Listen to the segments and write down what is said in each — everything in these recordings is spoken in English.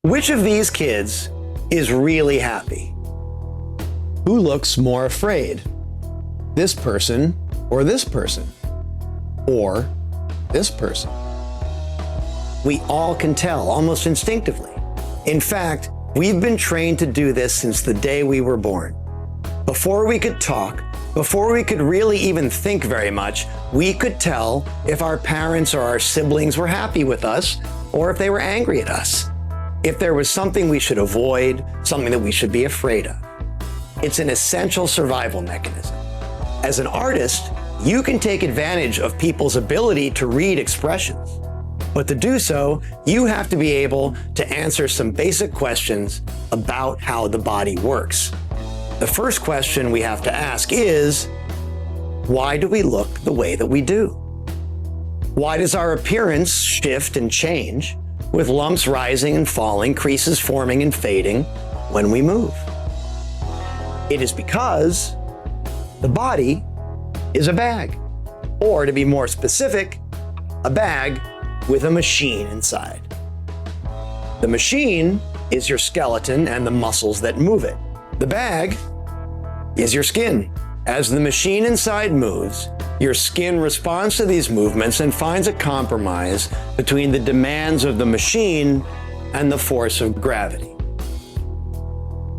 Which of these kids is really happy? Who looks more afraid? This person or this person? Or this person? We all can tell almost instinctively. In fact, we've been trained to do this since the day we were born. Before we could talk, before we could really even think very much, we could tell if our parents or our siblings were happy with us or if they were angry at us. If there was something we should avoid, something that we should be afraid of. It's an essential survival mechanism. As an artist, you can take advantage of people's ability to read expressions. But to do so, you have to be able to answer some basic questions about how the body works. The first question we have to ask is, why do we look the way that we do? Why does our appearance shift and change, with lumps rising and falling, creases forming and fading when we move? It is because the body is a bag, or to be more specific, a bag with a machine inside. The machine is your skeleton and the muscles that move it. The bag is your skin. As the machine inside moves, your skin responds to these movements and finds a compromise between the demands of the machine and the force of gravity.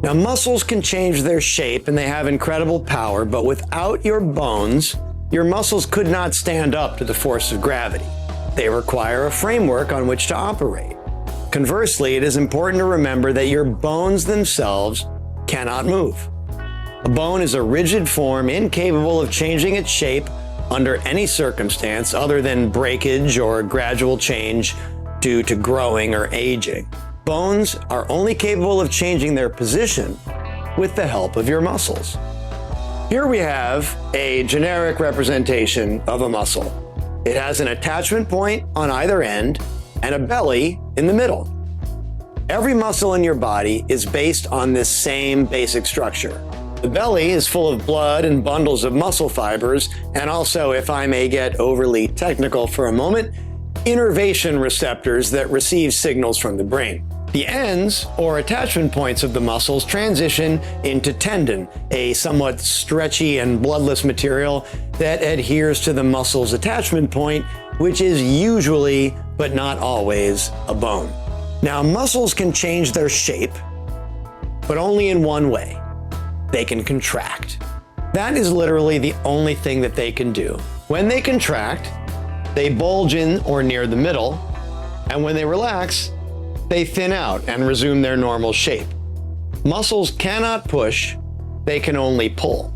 Now, muscles can change their shape and they have incredible power, but without your bones, your muscles could not stand up to the force of gravity. They require a framework on which to operate. Conversely, it is important to remember that your bones themselves cannot move. A bone is a rigid form incapable of changing its shape under any circumstance other than breakage or gradual change due to growing or aging. Bones are only capable of changing their position with the help of your muscles. Here we have a generic representation of a muscle. It has an attachment point on either end and a belly in the middle. Every muscle in your body is based on this same basic structure. The belly is full of blood and bundles of muscle fibers, and also, if I may get overly technical for a moment, innervation receptors that receive signals from the brain. The ends, or attachment points of the muscles, transition into tendon, a somewhat stretchy and bloodless material that adheres to the muscle's attachment point, which is usually, but not always, a bone. Now, muscles can change their shape, but only in one way. They can contract. That is literally the only thing that they can do. When they contract, they bulge in or near the middle, and when they relax, they thin out and resume their normal shape. Muscles cannot push, they can only pull.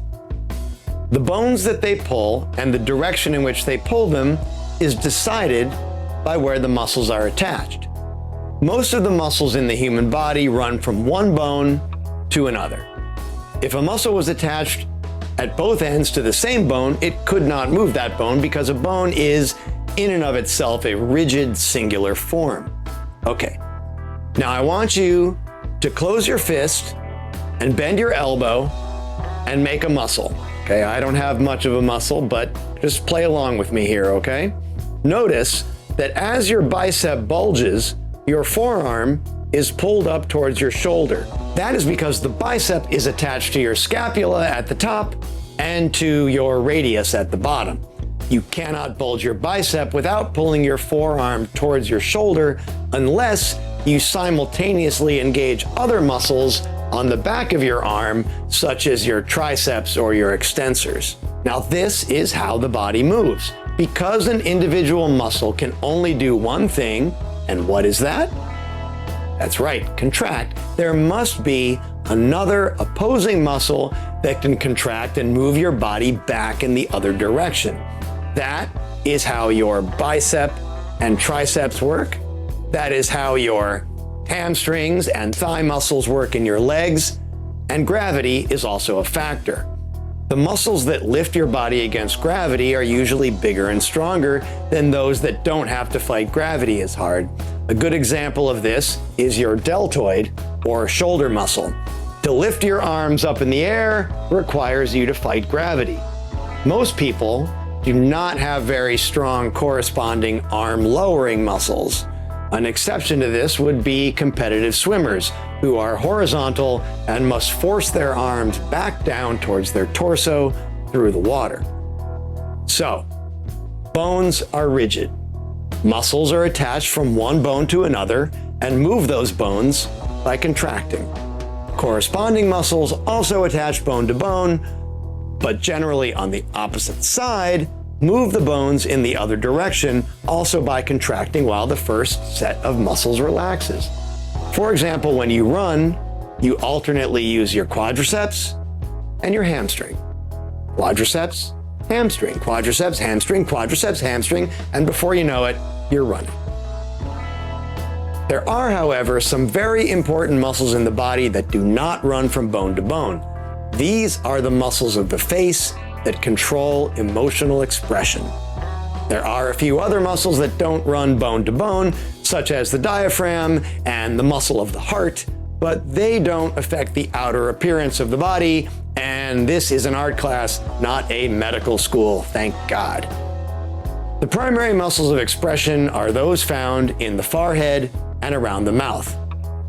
The bones that they pull and the direction in which they pull them is decided by where the muscles are attached. Most of the muscles in the human body run from one bone to another. If a muscle was attached at both ends to the same bone, it could not move that bone because a bone is in and of itself a rigid singular form. Okay. Now I want you to close your fist and bend your elbow and make a muscle. Okay, I don't have much of a muscle, but just play along with me here, okay? Notice that as your bicep bulges, your forearm is pulled up towards your shoulder. That is because the bicep is attached to your scapula at the top and to your radius at the bottom. You cannot bulge your bicep without pulling your forearm towards your shoulder unless you simultaneously engage other muscles on the back of your arm, such as your triceps or your extensors. Now, this is how the body moves. Because an individual muscle can only do one thing, and what is that? That's right, contract. There must be another opposing muscle that can contract and move your body back in the other direction. That is how your bicep and triceps work. That is how your hamstrings and thigh muscles work in your legs, and gravity is also a factor. The muscles that lift your body against gravity are usually bigger and stronger than those that don't have to fight gravity as hard. A good example of this is your deltoid, or shoulder muscle. To lift your arms up in the air requires you to fight gravity. Most people do not have very strong corresponding arm lowering muscles. An exception to this would be competitive swimmers, who are horizontal and must force their arms back down towards their torso through the water. So, bones are rigid. Muscles are attached from one bone to another and move those bones by contracting. Corresponding muscles also attach bone to bone, but generally on the opposite side, move the bones in the other direction, also by contracting while the first set of muscles relaxes. For example, when you run, you alternately use your quadriceps and your hamstring. Quadriceps, hamstring, quadriceps, hamstring, quadriceps, hamstring, and before you know it, you're running. There are, however, some very important muscles in the body that do not run from bone to bone. These are the muscles of the face that control emotional expression. There are a few other muscles that don't run bone to bone, such as the diaphragm and the muscle of the heart, but they don't affect the outer appearance of the body, and this is an art class, not a medical school, thank God. The primary muscles of expression are those found in the forehead and around the mouth.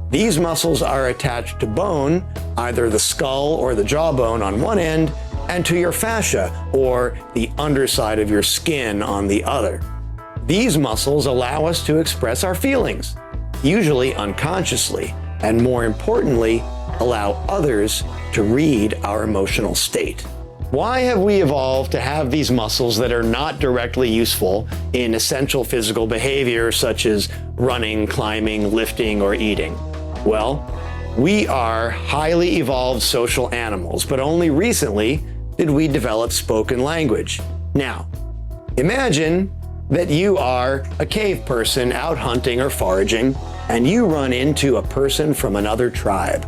These muscles are attached to bone, either the skull or the jawbone on one end, and to your fascia, or the underside of your skin on the other. These muscles allow us to express our feelings, usually unconsciously, and more importantly, allow others to read our emotional state. Why have we evolved to have these muscles that are not directly useful in essential physical behavior such as running, climbing, lifting, or eating? Well, we are highly evolved social animals, but only recently did we develop spoken language. Now, imagine that you are a cave person out hunting or foraging, and you run into a person from another tribe.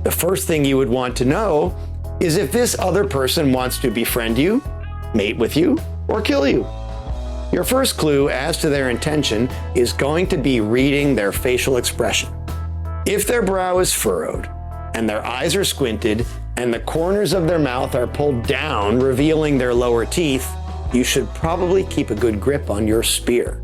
The first thing you would want to know is if this other person wants to befriend you, mate with you, or kill you. Your first clue as to their intention is going to be reading their facial expression. If their brow is furrowed, and their eyes are squinted, and the corners of their mouth are pulled down, revealing their lower teeth, you should probably keep a good grip on your spear.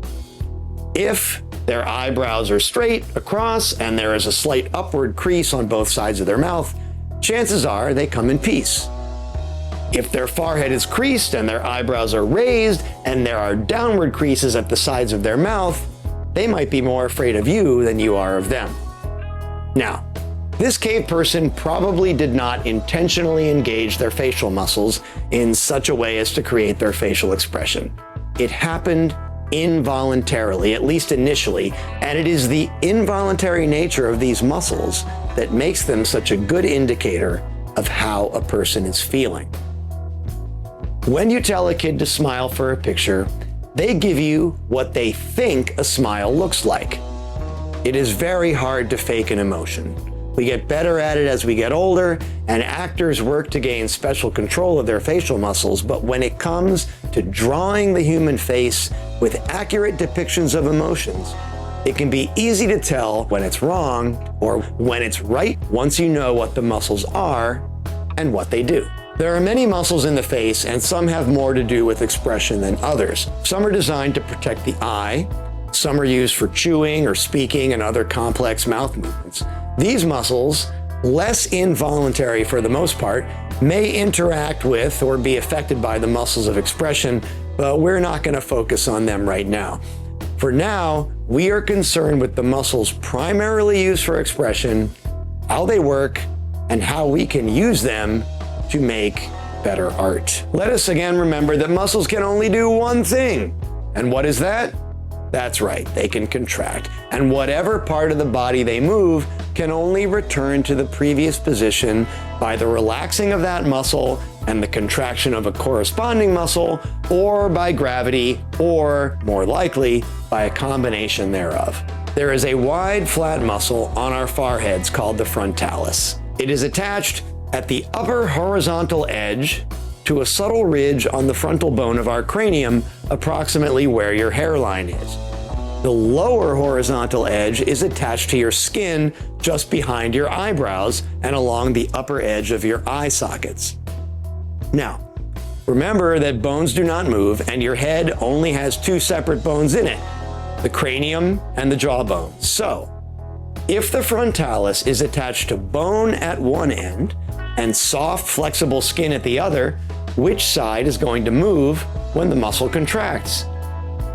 If their eyebrows are straight across and there is a slight upward crease on both sides of their mouth, chances are they come in peace. If their forehead is creased and their eyebrows are raised and there are downward creases at the sides of their mouth, they might be more afraid of you than you are of them. Now, this cave person probably did not intentionally engage their facial muscles in such a way as to create their facial expression. It happened involuntarily, at least initially, and it is the involuntary nature of these muscles that makes them such a good indicator of how a person is feeling. When you tell a kid to smile for a picture, they give you what they think a smile looks like. It is very hard to fake an emotion. We get better at it as we get older, and actors work to gain special control of their facial muscles, but when it comes to drawing the human face with accurate depictions of emotions, it can be easy to tell when it's wrong or when it's right once you know what the muscles are and what they do. There are many muscles in the face, and some have more to do with expression than others. Some are designed to protect the eye, some are used for chewing or speaking and other complex mouth movements. These muscles, less involuntary for the most part, may interact with or be affected by the muscles of expression, but we're not going to focus on them right now. For now, we are concerned with the muscles primarily used for expression, how they work, and how we can use them to make better art. Let us again remember that muscles can only do one thing. And what is that? That's right, they can contract. And whatever part of the body they move can only return to the previous position by the relaxing of that muscle and the contraction of a corresponding muscle, or by gravity, or more likely, by a combination thereof. There is a wide, flat muscle on our foreheads called the frontalis. It is attached at the upper horizontal edge to a subtle ridge on the frontal bone of our cranium, approximately where your hairline is. The lower horizontal edge is attached to your skin just behind your eyebrows and along the upper edge of your eye sockets. Now, remember that bones do not move and your head only has two separate bones in it. the cranium and the jawbone. So, if the frontalis is attached to bone at one end and soft, flexible skin at the other, which side is going to move when the muscle contracts?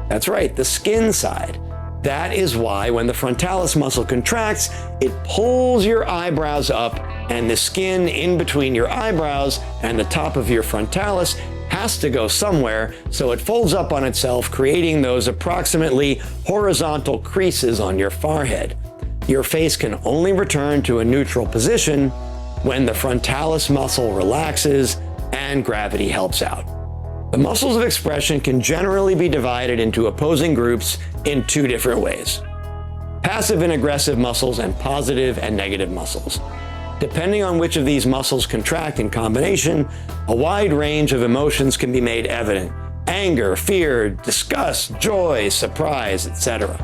That's right, the skin side. That is why when the frontalis muscle contracts, it pulls your eyebrows up, and the skin in between your eyebrows and the top of your frontalis has to go somewhere, so it folds up on itself, creating those approximately horizontal creases on your forehead. Your face can only return to a neutral position when the frontalis muscle relaxes and gravity helps out. The muscles of expression can generally be divided into opposing groups in two different ways: passive and aggressive muscles and positive and negative muscles. Depending on which of these muscles contract in combination, a wide range of emotions can be made evident: anger, fear, disgust, joy, surprise, etc.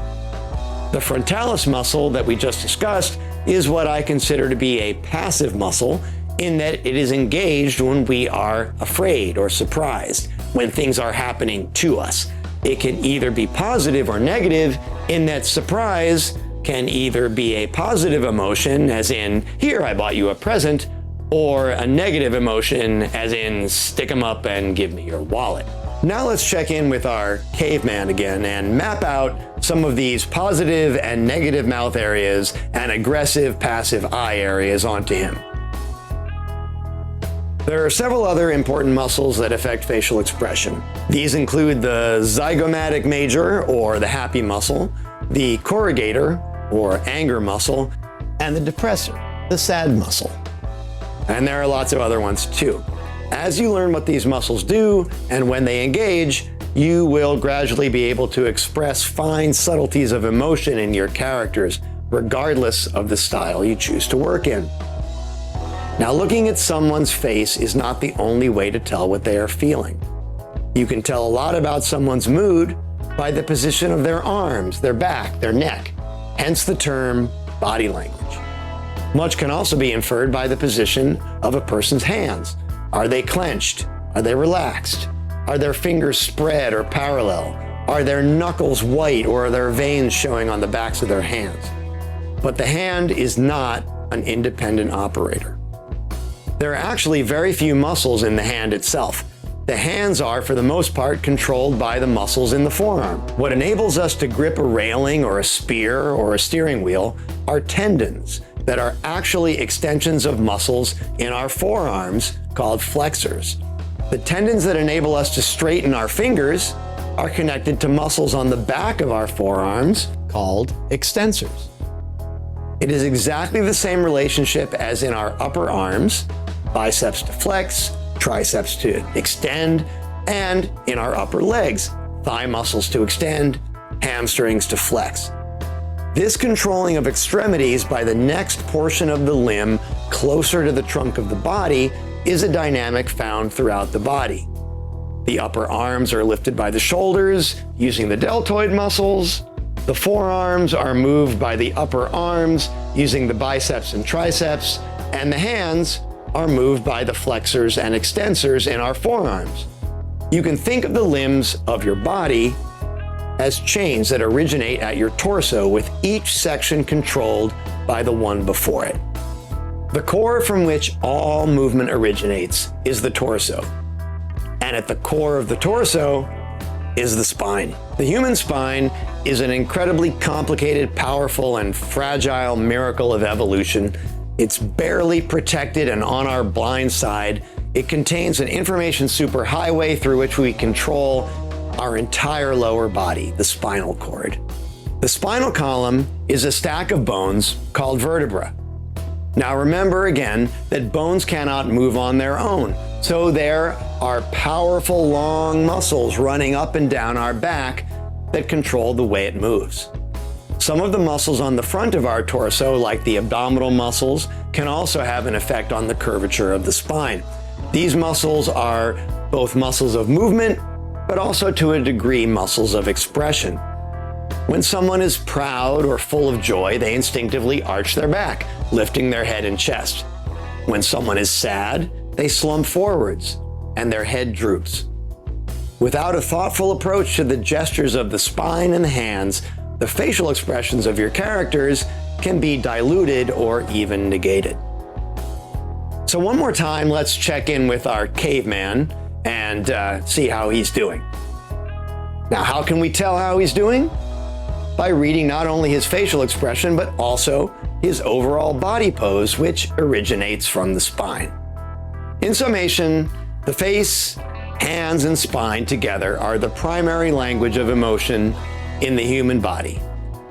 The frontalis muscle that we just discussed is what I consider to be a passive muscle, in that it is engaged when we are afraid or surprised, when things are happening to us. It can either be positive or negative, in that surprise can either be a positive emotion, as in, here, I bought you a present, or a negative emotion, as in, stick 'em up and give me your wallet. Now let's check in with our caveman again and map out some of these positive and negative mouth areas and aggressive passive eye areas onto him. There are several other important muscles that affect facial expression. These include the zygomatic major, or the happy muscle, the corrugator, or anger muscle, and the depressor, the sad muscle. And there are lots of other ones too. As you learn what these muscles do and when they engage, you will gradually be able to express fine subtleties of emotion in your characters, regardless of the style you choose to work in. Now, looking at someone's face is not the only way to tell what they are feeling. You can tell a lot about someone's mood by the position of their arms, their back, their neck, hence the term body language. Much can also be inferred by the position of a person's hands. Are they clenched? Are they relaxed? Are their fingers spread or parallel? Are their knuckles white, or are their veins showing on the backs of their hands? But the hand is not an independent operator. There are actually very few muscles in the hand itself. The hands are, for the most part, controlled by the muscles in the forearm. What enables us to grip a railing or a spear or a steering wheel are tendons that are actually extensions of muscles in our forearms called flexors. The tendons that enable us to straighten our fingers are connected to muscles on the back of our forearms called extensors. It is exactly the same relationship as in our upper arms, biceps to flex, triceps to extend, and in our upper legs, thigh muscles to extend, hamstrings to flex. This controlling of extremities by the next portion of the limb closer to the trunk of the body is a dynamic found throughout the body. The upper arms are lifted by the shoulders using the deltoid muscles. The forearms are moved by the upper arms using the biceps and triceps, and the hands are moved by the flexors and extensors in our forearms. You can think of the limbs of your body as chains that originate at your torso, with each section controlled by the one before it. The core from which all movement originates is the torso. And at the core of the torso is the spine. The human spine is an incredibly complicated, powerful, and fragile miracle of evolution. It's barely protected, and on our blind side, it contains an information superhighway through which we control our entire lower body, the spinal cord. The spinal column is a stack of bones called vertebra. Now remember again that bones cannot move on their own, so there are powerful long muscles running up and down our back that control the way it moves. Some of the muscles on the front of our torso, like the abdominal muscles, can also have an effect on the curvature of the spine. These muscles are both muscles of movement, but also to a degree muscles of expression. When someone is proud or full of joy, they instinctively arch their back, lifting their head and chest. When someone is sad, they slump forwards and their head droops. Without a thoughtful approach to the gestures of the spine and the hands, the facial expressions of your characters can be diluted or even negated. So one more time, let's check in with our caveman and see how he's doing. Now, how can we tell how he's doing? By reading not only his facial expression, but also his overall body pose, which originates from the spine. In summation, the face, hands, and spine together are the primary language of emotion in the human body.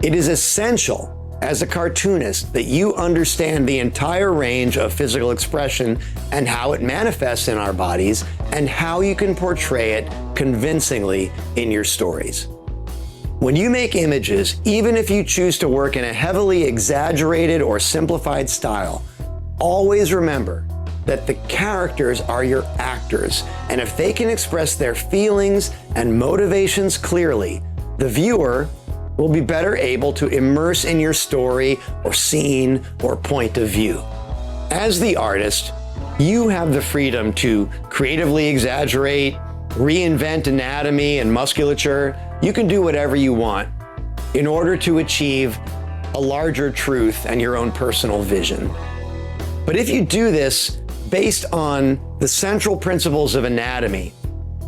It is essential as a cartoonist that you understand the entire range of physical expression and how it manifests in our bodies and how you can portray it convincingly in your stories. When you make images, even if you choose to work in a heavily exaggerated or simplified style, always remember that the characters are your actors, and if they can express their feelings and motivations clearly, the viewer will be better able to immerse in your story or scene or point of view. As the artist, you have the freedom to creatively exaggerate, reinvent anatomy and musculature. You can do whatever you want in order to achieve a larger truth and your own personal vision. But if you do this based on the central principles of anatomy,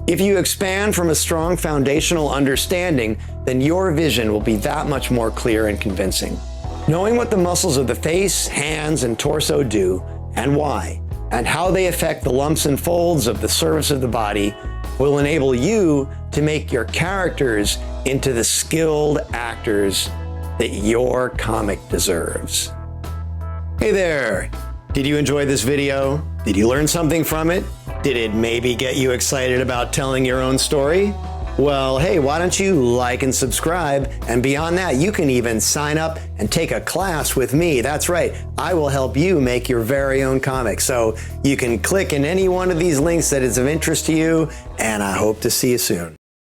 if you expand from a strong foundational understanding, then your vision will be that much more clear and convincing. Knowing what the muscles of the face, hands, and torso do, and why, and how they affect the lumps and folds of the surface of the body will enable you to make your characters into the skilled actors that your comic deserves. Hey there! Did you enjoy this video? Did you learn something from it? Did it maybe get you excited about telling your own story? Well, hey, why don't you like and subscribe? And beyond that, you can even sign up and take a class with me. That's right, I will help you make your very own comic. So you can click in any one of these links that is of interest to you, and I hope to see you soon.